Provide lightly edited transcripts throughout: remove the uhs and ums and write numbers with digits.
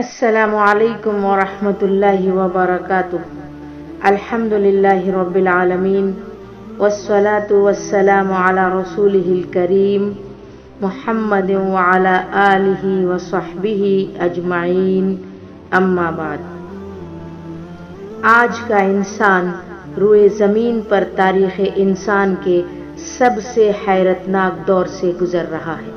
السلام علیکم ورحمۃ اللہ وبرکاتہ۔ الحمدللہ رب العالمین والصلاة والسلام علی رسولہ الکریم محمد وعلی آلہ وصحبہ اجمعین، اما بعد۔ آج کا انسان روئے زمین پر تاریخ انسان کے سب سے حیرتناک دور سے گزر رہا ہے۔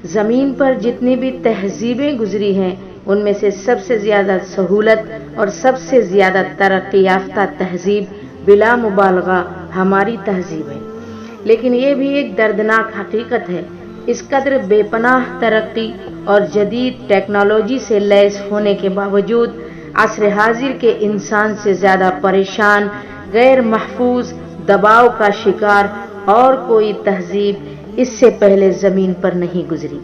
زمین پر جتنی بھی تہذیبیں گزری ہیں ان میں سے سب سے زیادہ سہولت اور سب سے زیادہ ترقی یافتہ تہذیب بلا مبالغہ ہماری تہذیب ہے، لیکن یہ بھی ایک دردناک حقیقت ہے، اس قدر بے پناہ ترقی اور جدید ٹیکنالوجی سے لیس ہونے کے باوجود عصر حاضر کے انسان سے زیادہ پریشان، غیر محفوظ، دباؤ کا شکار اور کوئی تہذیب اس سے پہلے زمین پر نہیں گزری۔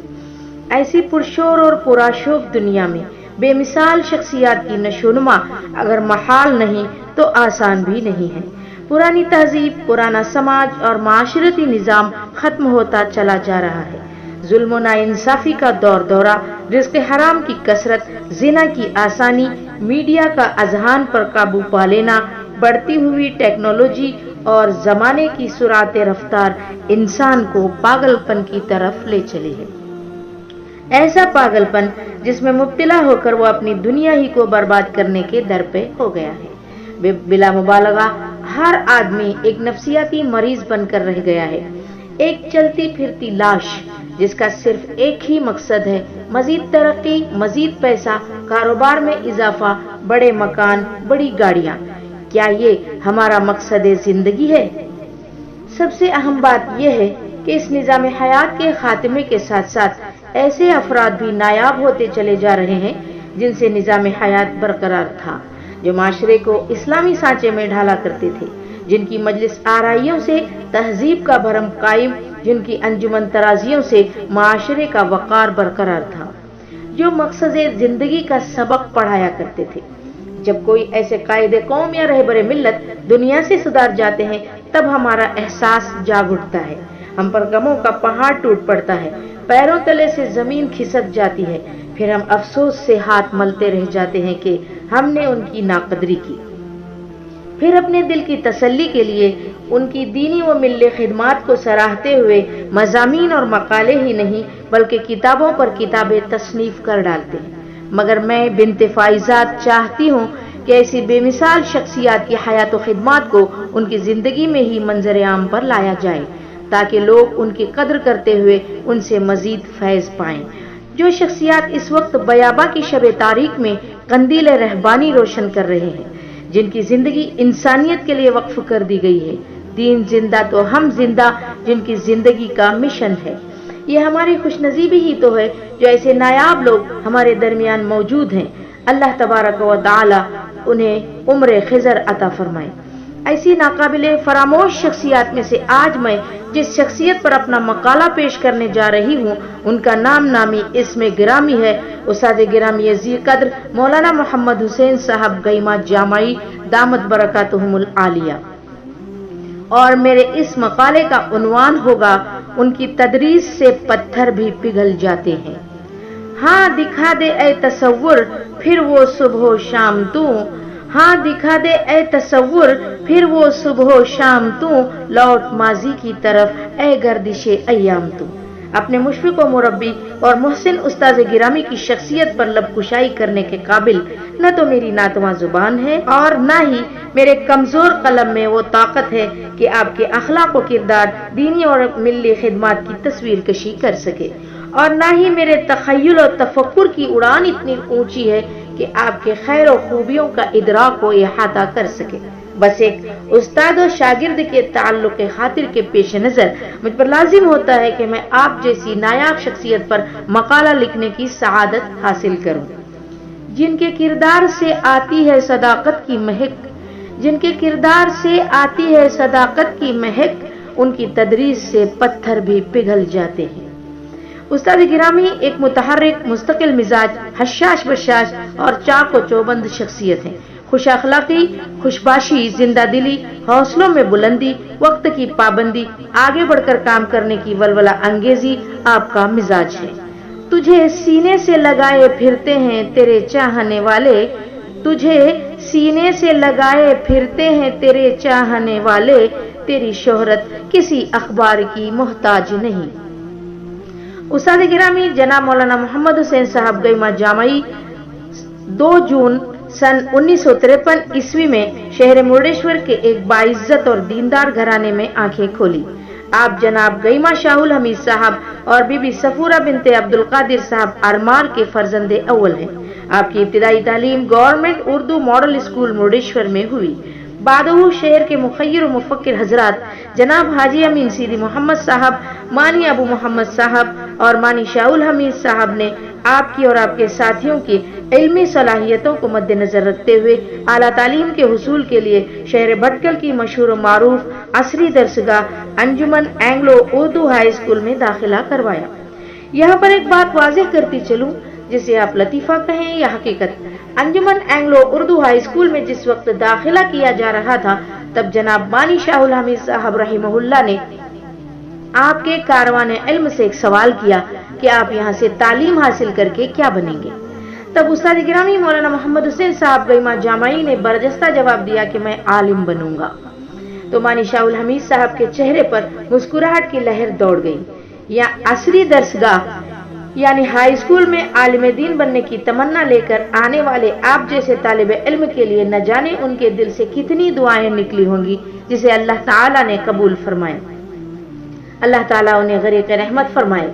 ایسی پرشور اور پرآشوب دنیا میں بے مثال شخصیات کی نشوونما اگر محال نہیں تو آسان بھی نہیں ہے۔ پرانی تہذیب، پرانا سماج اور معاشرتی نظام ختم ہوتا چلا جا رہا ہے۔ ظلم و ناانصافی کا دور دورہ، رزق حرام کی کثرت، زنا کی آسانی، میڈیا کا اذہان پر قابو پا لینا، بڑھتی ہوئی ٹیکنالوجی اور زمانے کی سرعت رفتار انسان کو پاگل پن کی طرف لے چلی ہے۔ ایسا پاگل پن جس میں مبتلا ہو کر وہ اپنی دنیا ہی کو برباد کرنے کے در پہ ہو گیا ہے۔ بلا مبالغہ ہر آدمی ایک نفسیاتی مریض بن کر رہ گیا ہے، ایک چلتی پھرتی لاش جس کا صرف ایک ہی مقصد ہے: مزید ترقی، مزید پیسہ، کاروبار میں اضافہ، بڑے مکان، بڑی گاڑیاں۔ کیا یہ ہمارا مقصد زندگی ہے؟ سب سے اہم بات یہ ہے کہ اس نظام حیات کے خاتمے کے ساتھ ساتھ ایسے افراد بھی نایاب ہوتے چلے جا رہے ہیں جن سے نظام حیات برقرار تھا، جو معاشرے کو اسلامی سانچے میں ڈھالا کرتے تھے، جن کی مجلس آرائیوں سے تہذیب کا بھرم قائم، جن کی انجمن ترازیوں سے معاشرے کا وقار برقرار تھا، جو مقصد زندگی کا سبق پڑھایا کرتے تھے۔ جب کوئی ایسے قائد قوم یا رہبر ملت دنیا سے سدھر جاتے ہیں تب ہمارا احساس جاگ اٹھتا ہے، ہم پر غموں کا پہاڑ ٹوٹ پڑتا ہے، پیروں تلے سے زمین کھسک جاتی ہے، پھر ہم افسوس سے ہاتھ ملتے رہ جاتے ہیں کہ ہم نے ان کی ناقدری کی۔ پھر اپنے دل کی تسلی کے لیے ان کی دینی و ملی خدمات کو سراہتے ہوئے مضامین اور مقالے ہی نہیں بلکہ کتابوں پر کتابیں تصنیف کر ڈالتے ہیں۔ مگر میں بنت فائزات چاہتی ہوں کہ ایسی بے مثال شخصیات کی حیات و خدمات کو ان کی زندگی میں ہی منظر عام پر لایا جائے تاکہ لوگ ان کی قدر کرتے ہوئے ان سے مزید فیض پائیں۔ جو شخصیات اس وقت بیاباں کی شب تاریک میں قندیل رہبانی روشن کر رہے ہیں، جن کی زندگی انسانیت کے لیے وقف کر دی گئی ہے، دین زندہ تو ہم زندہ، جن کی زندگی کا مشن ہے۔ یہ ہماری خوش نصیبی ہی تو ہے جو ایسے نایاب لوگ ہمارے درمیان موجود ہیں۔ اللہ تبارک و تعالی انہیں عمر خضر عطا فرمائے۔ ایسی ناقابل فراموش شخصیات میں سے آج میں جس شخصیت پر اپنا مقالہ پیش کرنے جا رہی ہوں ان کا نام نامی اسم گرامی ہے استاد گرامی ذی قدر مولانا محمد حسین صاحب گئیمہ جامعی دامت برکاتہم العالیہ، اور میرے اس مقالے کا عنوان ہوگا: ان کی تدریس سے پتھر بھی پگھل جاتے ہیں۔ ہاں دکھا دے اے تصور پھر وہ صبح و شام تو، ہاں دکھا دے اے تصور پھر وہ صبح و شام تو، لوٹ ماضی کی طرف اے گردش ایام تو۔ اپنے مشفق و مربی اور محسن استاذ گرامی کی شخصیت پر لب کشائی کرنے کے قابل نہ تو میری ناتواں زبان ہے اور نہ ہی میرے کمزور قلم میں وہ طاقت ہے کہ آپ کے اخلاق و کردار، دینی اور ملی خدمات کی تصویر کشی کر سکے، اور نہ ہی میرے تخیل و تفکر کی اڑان اتنی اونچی ہے کہ آپ کے خیر و خوبیوں کا ادراک و احاطہ کر سکے۔ بس ایک استاد و شاگرد کے تعلق خاطر کے پیش نظر مجھ پر لازم ہوتا ہے کہ میں آپ جیسی نایاب شخصیت پر مقالہ لکھنے کی سعادت حاصل کروں، جن کے کردار سے آتی ہے صداقت کی مہک، جن کے کردار سے آتی ہے صداقت کی مہک، ان کی تدریس سے پتھر بھی پگھل جاتے ہیں۔ استاد گرامی ایک متحرک، مستقل مزاج، حشاش بشاش اور چاق و چوبند شخصیت ہیں۔ خوش اخلاقی، خوشباشی، زندہ دلی، حوصلوں میں بلندی، وقت کی پابندی، آگے بڑھ کر کام کرنے کی ولولہ انگیزی آپ کا مزاج ہے۔ तुझे सीने से लगाए फिरते हैं तेरे चाहने वाले, तुझे सीने से लगाए फिरते हैं तेरे चाहने वाले, तेरी शोहरत किसी अखबार की मोहताज नहीं। उस्ताद गिरामी जनाब मौलाना मोहम्मद हुसैन साहब गईमा जामई 2 जून सन 1953 ईस्वी में शहर मुर्डेश्वर के एक बाइज्जत और दीनदार घराने में आंखें खोली। आप जनाब गईमा शाहुल हमीद साहब और बीबी सफूरा बिनते अब्दुल कादिर साहब आरमार के फर्जंदे अव्वल हैं। आपकी इब्तिदाई तालीम government Urdu model school Murdeshwar में हुई। बादहू शहर के मुखय्यर व मुफक्किर हजरात जनाब हाजी अमीन सीदी मोहम्मद साहब, मानी अबू मोहम्मद साहब और मानी शाहुल हमीद साहब ने आपकी और आपके साथियों की इल्मी सलाहियतों को मद्देनजर रखते हुए आला तालीम के हुसूल के लिए शहर भटकल की मशहूर मारूफ असरी दरसगाह अंजुमन एंग्लो उर्दू हाई स्कूल में दाखिला करवाया। यहाँ पर एक बात वाज़ेह करती चलूं, जिसे आप लतीफ़ा कहें या हकीकत। अंजुमन एंग्लो उर्दू हाई स्कूल में जिस वक्त दाखिला किया जा रहा था, तब जनाब मानी शाहुल हमीद साहब रहिमहुल्लाह ने आपके कारवाने इल्म से एक सवाल किया कि आप यहाँ से तालीम हासिल करके क्या बनेंगे। तब उस्ताद गिरामी मौलाना मोहम्मद हुसैन साहब गईमा जामई ने बरजस्ता जवाब दिया कि मैं आलिम बनूंगा। तो मानी शाहुल हमीद साहब के चेहरे पर मुस्कुराहट की लहर दौड़ गई। या असरी दरसगाह यानी हाई स्कूल में आलिम दीन बनने की तमन्ना लेकर आने वाले आप जैसे तालिबे इल्म के लिए न जाने उनके दिल से कितनी दुआएं निकली होंगी, जिसे अल्लाह ताला ने कबूल फरमाए। अल्लाह ताला उन्हें गरीक़ रहमत फरमाए।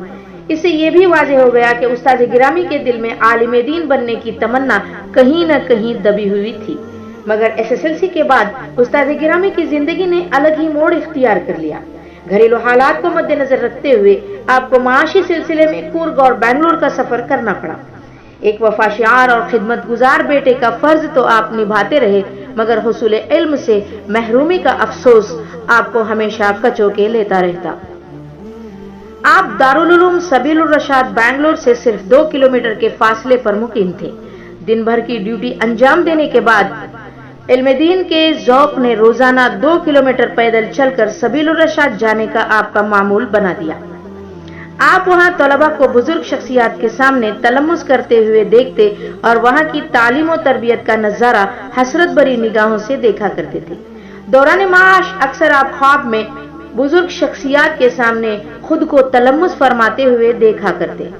इससे ये भी वाज़ेह हो गया कि उस्ताद गिरामी के दिल में आलिम दीन बनने की तमन्ना कहीं न कहीं दबी हुई थी। मगर SSLC के बाद उस्ताद गिरामी की जिंदगी ने अलग ही मोड़ इख्तियार कर लिया। घरेलू हालात को मद्देनजर रखते हुए आपको माशी सिलसिले में कुर्ग और बेंगलुरु का सफर करना पड़ा। एक वफाशियार और खिदमत गुजार बेटे का फर्ज तो आप निभाते रहे, मगर हुसूल इल्म से महरूमी का अफसोस आपको हमेशा कचोके लेता रहता। आप दारुल उलूम सबीलुर रशाद बेंगलुरु से सिर्फ 2 किलोमीटर के फासले पर मुकीम थे। दिन भर की ड्यूटी अंजाम देने के बाद इल्म दीन के ज़ौक़ ने रोजाना 2 किलोमीटर पैदल चलकर सबीलुर रशाद जाने का आपका मामूल बना दिया। आप वहां तलबा को बुजुर्ग शख्सियात के सामने तलम्मुस करते हुए देखते और वहां की तालीम और तरबियत का नजारा हसरत भरी निगाहों से देखा करते थे। दौरान माश अक्सर आप ख्वाब में बुजुर्ग शख्सियात के सामने खुद को तलम्मुस फरमाते हुए देखा करते।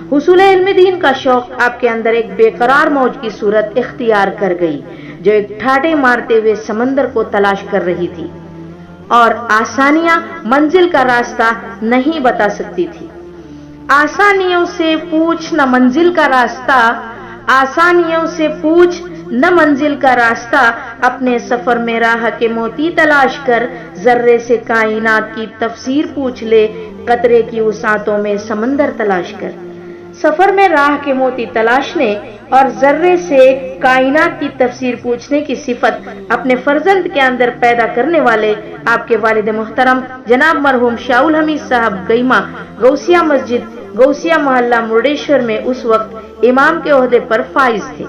हुसूल इल्म दीन का शौक आपके अंदर एक बेकरार मौज की सूरत इख्तियार कर गई, जो एक ठाटे मारते हुए समंदर को तलाश कर रही थी और आसानियां मंजिल का रास्ता नहीं बता सकती थी। आसानियों से पूछ न मंजिल का रास्ता, आसानियों से पूछ न मंजिल का रास्ता, अपने सफर में राह के मोती तलाश कर, जर्रे से कायनात की तफसीर पूछ ले, कतरे की वसातों में समंदर तलाश कर। सफर में राह के मोती तलाशने और जर्रे से कायनात की तफसीर पूछने की सिफत अपने फर्जंद के अंदर पैदा करने वाले आपके वालिद मुहतरम जनाब मरहूम शाहुल हमीद साहब गईमा गौसिया मस्जिद गौसिया मोहल्ला मुर्डेश्वर में उस वक्त इमाम के ओहदे पर फाइज थे।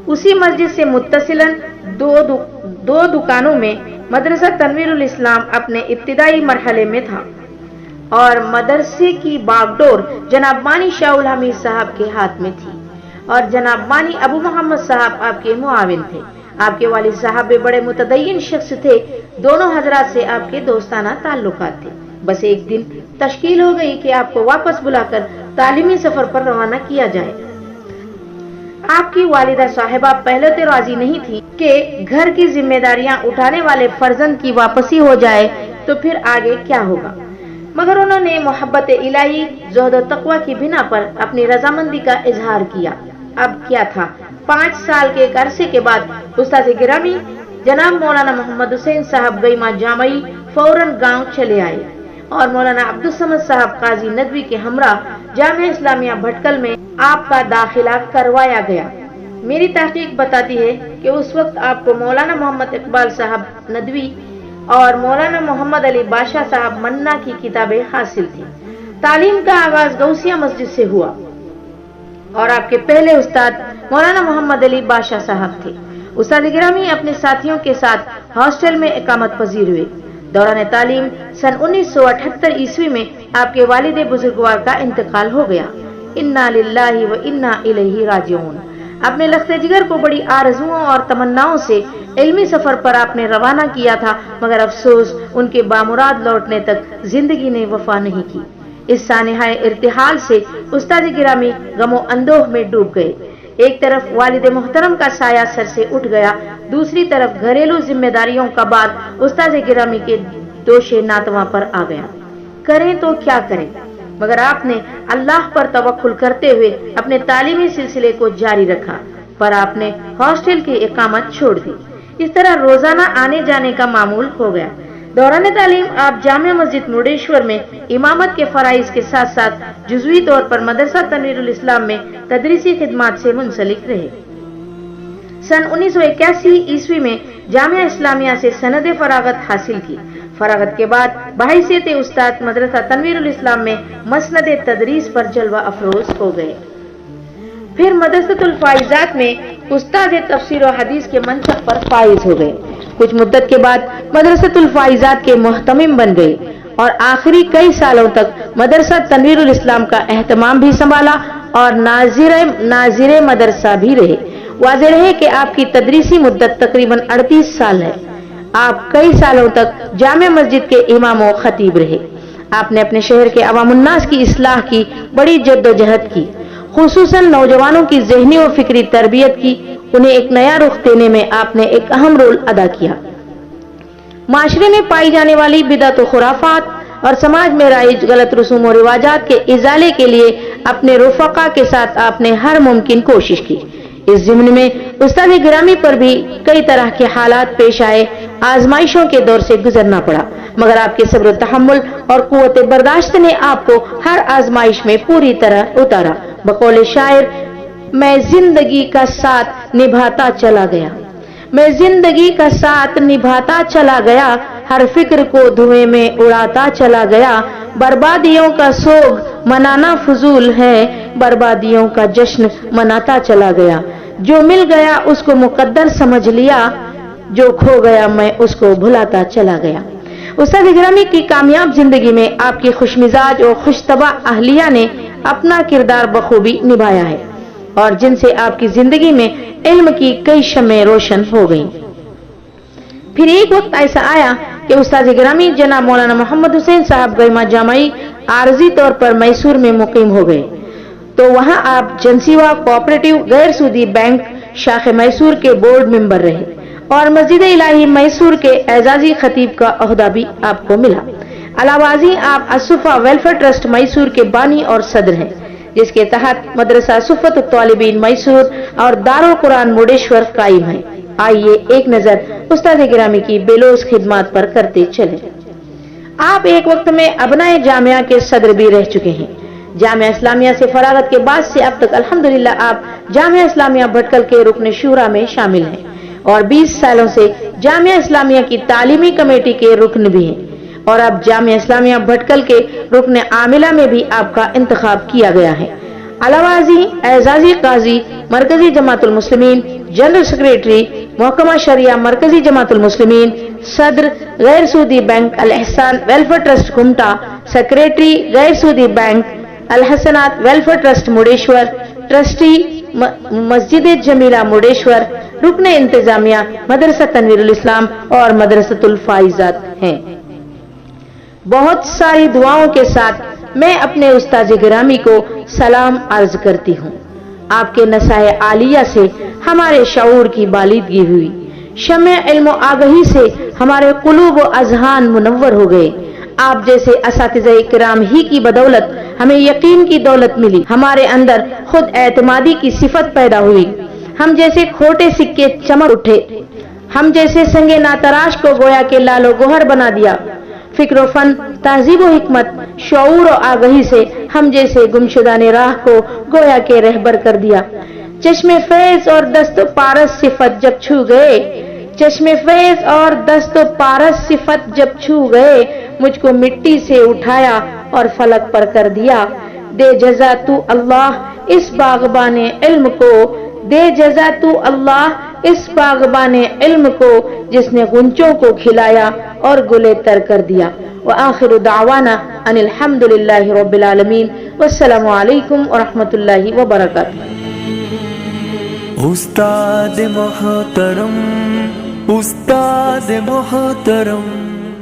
उसी मस्जिद से मुत्तसिलन दो दुकानों में मदरसा तनवीरुल इस्लाम अपने इब्तिदाई मरहले में था और मदरसे की बागडोर जनाब मानी शाहुल हमीद साहब के हाथ में थी और जनाब मानी अबू मोहम्मद साहब आपके मुआविन थे। आपके वालिद साहब बड़े मुतदय्यिन शख्स थे। दोनों हजरात से आपके दोस्ताना ताल्लुकात थे। बस एक दिन तश्कील हो गई कि आपको वापस बुलाकर तालीमी सफर पर रवाना किया जाए। आपकी वालिदा साहिबा पहले तो राजी नहीं थी कि घर की जिम्मेदारियां उठाने वाले फर्जंद की वापसी हो जाए, तो फिर आगे क्या होगा। मगर उन्होंने मोहब्बत इलाही ज़ुहद व तक़वा की बिना पर अपनी रजामंदी का इजहार किया। अब क्या था, 5 साल के एक अरसे के बाद उस्ताद गिरामी जनाब मौलाना मोहम्मद हुसैन साहब गईमा जामई फौरन गांव चले आए और मौलाना अब्दुल समद साहब काजी नदवी के हमरा जामिया इस्लामिया भटकल में आपका दाखिला करवाया गया। मेरी तहकीक बताती है कि उस वक्त आपको मौलाना मोहम्मद इकबाल साहब नदवी और मौलाना मोहम्मद अली बादशाह साहब मन्ना की किताबें हासिल थी। तालीम का आगाज गौसिया मस्जिद से हुआ और आपके पहले उस्ताद मौलाना मोहम्मद अली बादशाह साहब थे। उस्ताद गिरामी अपने साथियों के साथ हॉस्टल में इकामत पजीर हुए। दौरान तालीम सन 1978 ईस्वी में आपके वालिद बुजुर्गवार का इंतकाल हो गया। इन्ना लिल्लाहि व इन्ना इलैहि राजिऊन। अपने लख्ते जिगर को बड़ी आरज़ुओं और तमन्नाओं से इल्मी सफर पर आपने रवाना किया था, मगर अफसोस उनके बामुराद लौटने तक जिंदगी ने वफा नहीं की। इस सानिहाए इर्तिहाल से उस्ताद गिरामी गमो अंदोह में डूब गए। एक तरफ वालिद मोहतरम का साया सर से उठ गया, दूसरी तरफ घरेलू जिम्मेदारियों का बार उस्ताद गिरामी के दोषे नातवा पर आ गया। करें तो क्या करें, मगर आपने अल्लाह पर तवक्कुल करते हुए अपने तालीमी सिलसिले को जारी रखा, पर आपने हॉस्टल की इकामत छोड़ दी। इस तरह रोजाना आने जाने का मामूल हो गया। दौरान तालीम आप जामिया मस्जिद मुर्डेश्वर में इमामत के फराइज के साथ साथ जुज़वी तौर पर मदरसा तनवीरुल इस्लाम में तदरीसी खिदमात से मुंसलिक रहे। सन 1981 ईस्वी में जामिया इस्लामिया से सनद फरागत हासिल की। फरागत के बाद बहैसियत उस्ताद मदरसा तनवीरुल इस्लाम में मसनद तदरीस पर जलवा अफरोज हो गए। फिर मदरसतुल फाइजात में उस्ताद तफसीर और हदीस के मनसब पर फाइज हो गए। कुछ मुद्दत के बाद मदरसतुल फाइजात के मुहतमिम बन गए और आखिरी कई सालों तक मदरसा तनवीरुल इस्लाम का एहतमाम भी संभाला और नाजिर मदरसा भी रहे। वाज़ेह है कि आपकी तदरीसी मुद्दत तकरीबन 38 साल है। आप कई सालों तक जामिया मस्जिद के इमाम और खतीब रहे। आपने अपने शहर के अवामुन्नास की इस्लाह की बड़ी जद्दोजहद की, खुसूसन नौजवानों की ज़हनी और फिक्री तरबियत की। उन्हें एक नया रुख देने में आपने एक अहम रोल अदा किया। माशरे में पाई जाने वाली बिदअत और खुराफात और समाज में राइज गलत रसूम और रिवाजात के इजाले के लिए अपने रुफका के साथ आपने हर मुमकिन कोशिश की। इस ज़िम्न में उस्ताद गिरामी पर भी कई तरह के हालात पेश आए, आजमाइशों के दौर से गुजरना पड़ा, मगर आपके सब्र तहम्मुल और कुव्वत बर्दाश्त ने आपको हर आजमाइश में पूरी तरह उतारा। बकौल शायर, मैं जिंदगी का साथ निभाता चला गया, मैं जिंदगी का साथ निभाता चला गया, हर फिक्र को धुएं में उड़ाता चला गया। बर्बादियों का सोग मनाना फजूल है, बर्बादियों का जश्न मनाता चला गया। जो मिल गया उसको मुकद्दर समझ लिया, जो खो गया मैं उसको भुलाता चला गया। उस्ताद गिरामी की कामयाब जिंदगी में आपकी खुशमिजाज और खुशतबा अहलिया ने अपना किरदार बखूबी निभाया है और जिनसे आपकी जिंदगी में इल्म की कई शम्में रोशन हो गईं। फिर एक वक्त ऐसा आया कि उस्ताद गिरामी जनाब मौलाना मोहम्मद हुसैन साहब गैमा जामई आरजी तौर पर मैसूर में मुकीम हो गए, तो वहां आप जनसीवा कोऑपरेटिव गैर सूदी बैंक शाख मैसूर के बोर्ड मेंबर रहे और मस्जिद इलाही मैसूर के एजाजी खतीब का ओहदा भी आपको मिला। अलावाजी आप असुफा वेलफेयर ट्रस्ट मैसूर के बानी और सदर हैं, जिसके तहत मदरसा सुफ़त तालिबीन मैसूर और दारुल कुरान मुर्डेश्वर कायम है। आइए एक नजर उस्ताद गिरामी की बेलोस खिदमत पर करते चले। आप एक वक्त में अबनाए जामिया के सदर भी रह चुके हैं। जामिया इस्लामिया से फरागत के बाद से अब तक अल्हम्दुलिल्लाह आप जामिया इस्लामिया भटकल के रुकन शूरा में शामिल हैं और 20 सालों से जामिया इस्लामिया की तालीमी कमेटी के रुकन भी हैं और अब जामिया इस्लामिया भटकल के रुकन आमिला में भी आपका इंतखाब किया गया है। अलावाजी एजाजी काजी मरकजी जमातुल मुस्लिमीन, जनरल सेक्रेटरी महकमा शरिया मरकजी जमातुल मुस्लिमीन, सदर गैर सूदी बैंक अल एहसान वेलफेयर ट्रस्ट घुमटा, सेक्रेटरी गैर सूदी बैंक अल हसनात वेलफेयर ट्रस्ट मुर्डेश्वर, ट्रस्टी मस्जिद जमीला मुर्डेश्वर, रुकन इंतजामिया मदरसा तनवीरुल इस्लाम और मदरसतुल फाइजात हैं। बहुत सारी दुआओं के साथ मैं अपने उस्ताद गिरामी को सलाम अर्ज करती हूँ। आपके नसाए आलिया से हमारे शऊर की बालिदगी हुई, शम्मे इल्म आगही से हमारे कुलूब व अजहान मुनव्वर हो गए। आप जैसे असातिज़े किराम ही की बदौलत हमें यकीन की दौलत मिली, हमारे अंदर खुद एतमादी की सिफत पैदा हुई, हम जैसे खोटे सिक्के चमक उठे, हम जैसे संगे नातराश को गोया के लालो गोहर बना दिया। फिक्र फन, तहजीब व हिकमत, शऊर और आगही से हम जैसे गुमशुदाने राह को गोया के रहबर कर दिया। चश्मे फैज और दस्तो पारस सिफत जब छू गए, चश्मे फैज और दस्तो पारस सिफत जब छू गए, मुझको मिट्टी से उठाया और फलक पर कर दिया। दे जजा तू अल्लाह इस बागबाने इल्म को, दे जजा तू अल्लाह इस बागबाने इल्म को, जिसने गुंचों को खिलाया और गुले तर कर दिया। व आखिर दावाना अनिल हम्दुलिल्लाहि रब्बिल आलमीन। والسلام علیکم ورحمۃ اللہ وبرکاتہ۔ استاد محترم، استاد محترم۔